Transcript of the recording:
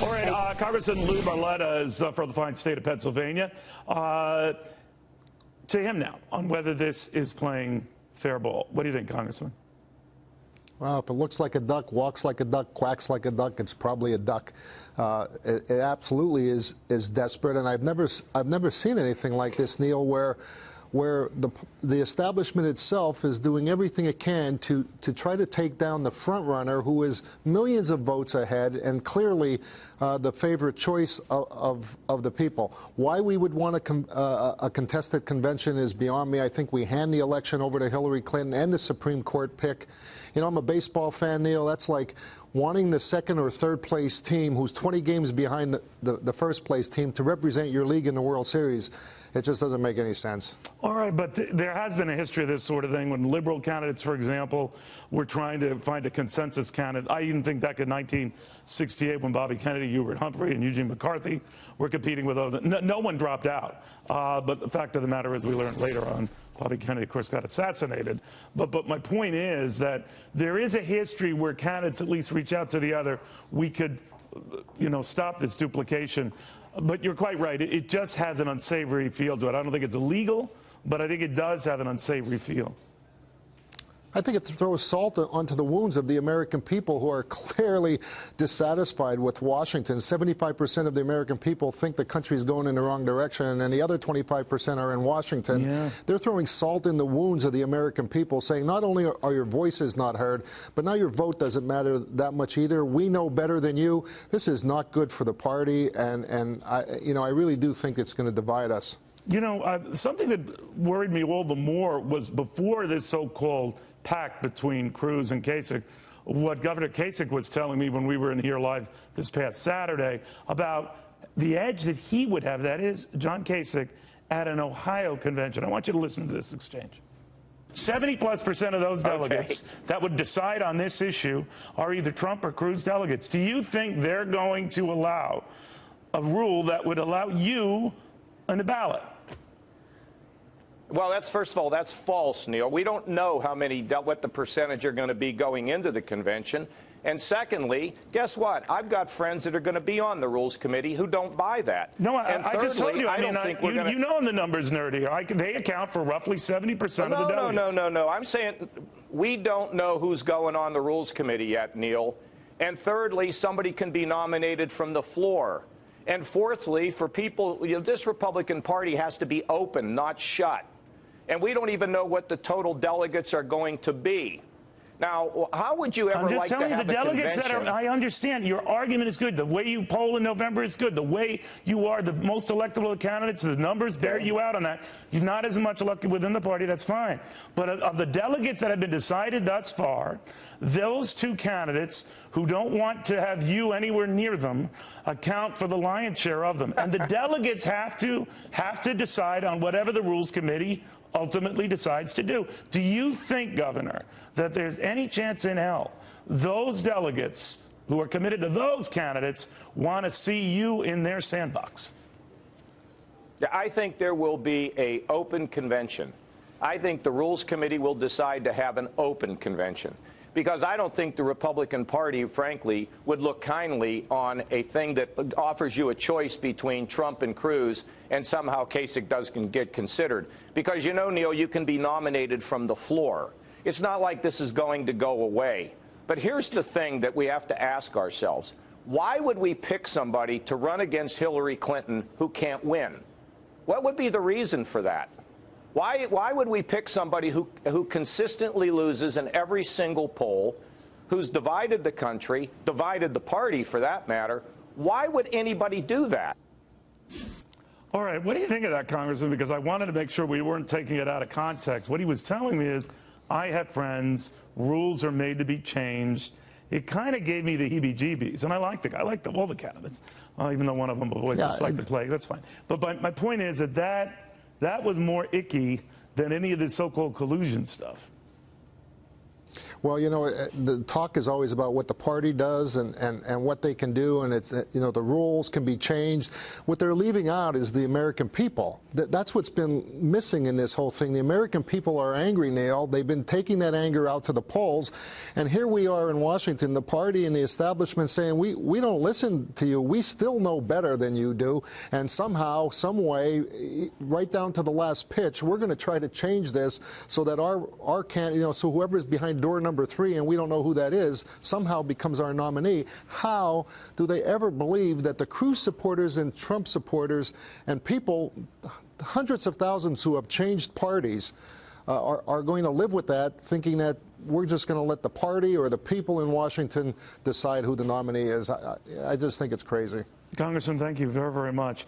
All right, Congressman Lou Barletta is from the fine state of Pennsylvania. To him now on whether this is playing fair ball. What do you think, Congressman? Well, if it looks like a duck, walks like a duck, quacks like a duck, it's probably a duck. It absolutely is desperate, and I've never seen anything like this, Neil, where the establishment itself is doing everything it can to try to take down the front runner, who is millions of votes ahead and clearly the favorite choice of the people. Why we would want a contested convention is beyond me. I think we hand the election over to Hillary Clinton and the Supreme Court pick. You know, I'm a baseball fan, Neil. That's like wanting the second or third place team, who's 20 games behind the first place team, to represent your league in the World Series. It just doesn't make any sense. All right, but there has been a history of this sort of thing when liberal candidates, for example, were trying to find a consensus candidate. I even think back in 1968 when Bobby Kennedy, Hubert Humphrey, and Eugene McCarthy were competing with others. No one dropped out. But the fact of the matter is, we learned later on, Bobby Kennedy, of course, got assassinated. But my point is that there is a history where candidates at least reach out to the other. We could, you know, stop this duplication. But you're quite right. It just has an unsavory feel to it. I don't think it's illegal, but I think it does have an unsavory feel. I think it throws salt onto the wounds of the American people, who are clearly dissatisfied with Washington. 75% of the American people think the country is going in the wrong direction, and the other 25% are in Washington. Yeah. They're throwing salt in the wounds of the American people, saying not only are your voices not heard, but now your vote doesn't matter that much either. We know better than you. This is not good for the party, and I really do think it's going to divide us. You know, something that worried me all the more was before this so-called pact between Cruz and Kasich, what Governor Kasich was telling me when we were in here live this past Saturday about the edge that he would have, that is, John Kasich, at an Ohio convention. I want you to listen to this exchange. 70+% of those delegates that would decide on this issue are either Trump or Cruz delegates. Do you think they're going to allow a rule that would allow you on the ballot? Well, first of all, that's false, Neil. We don't know what the percentage are going to be going into the convention. And secondly, guess what? I've got friends that are going to be on the Rules Committee who don't buy that. No, and I just told you. You know the numbers, nerdy. They account for roughly 70% of the delegates. No. I'm saying we don't know who's going on the Rules Committee yet, Neil. And thirdly, somebody can be nominated from the floor. And fourthly, for people, this Republican Party has to be open, not shut. And we don't even know what the total delegates are going to be. Now, how would you ever like to have a convention? I'm just telling you, the delegates that are, I understand. Your argument is good. The way you poll in November is good. The way you are the most electable of the candidates, the numbers bear you out on that. You're not as much elected within the party, that's fine. But of the delegates that have been decided thus far, those two candidates who don't want to have you anywhere near them account for the lion's share of them. And the delegates have to decide on whatever the Rules Committee ultimately decides to do. Do you think, Governor, that there's any chance in hell those delegates who are committed to those candidates want to see you in their sandbox? Yeah, I think there will be an open convention. I think the Rules Committee will decide to have an open convention, because I don't think the Republican Party, frankly, would look kindly on a thing that offers you a choice between Trump and Cruz, and somehow Kasich doesn't get considered. Because, you know, Neil, you can be nominated from the floor. It's not like this is going to go away. But here's the thing that we have to ask ourselves. Why would we pick somebody to run against Hillary Clinton who can't win? What would be the reason for that? Why would we pick somebody who consistently loses in every single poll, who's divided the country, divided the party for that matter? Why would anybody do that? All right, what do you think of that, Congressman? Because I wanted to make sure we weren't taking it out of context. What he was telling me is, I have friends, rules are made to be changed. It kind of gave me the heebie-jeebies, and I liked it. I liked all the candidates, even though one of them always disliked the play. That's fine. But my point is that was more icky than any of this so-called collusion stuff. Well, you know, the talk is always about what the party does and what they can do, and it's, you know, the rules can be changed. What they're leaving out is the American people. That's what's been missing in this whole thing. The American people are angry, Neil. They've been taking that anger out to the polls, and here we are in Washington, the party and the establishment saying, we don't listen to you. We still know better than you do, and somehow, some way, right down to the last pitch, we're going to try to change this so that our candidate, you know, so whoever is behind door number 3, and we don't know who that is, somehow becomes our nominee. How do they ever believe that the Cruz supporters and Trump supporters and people, hundreds of thousands who have changed parties, are going to live with that, thinking that we're just going to let the party or the people in Washington decide who the nominee is? I just think it's crazy. Congressman, thank you very, very much.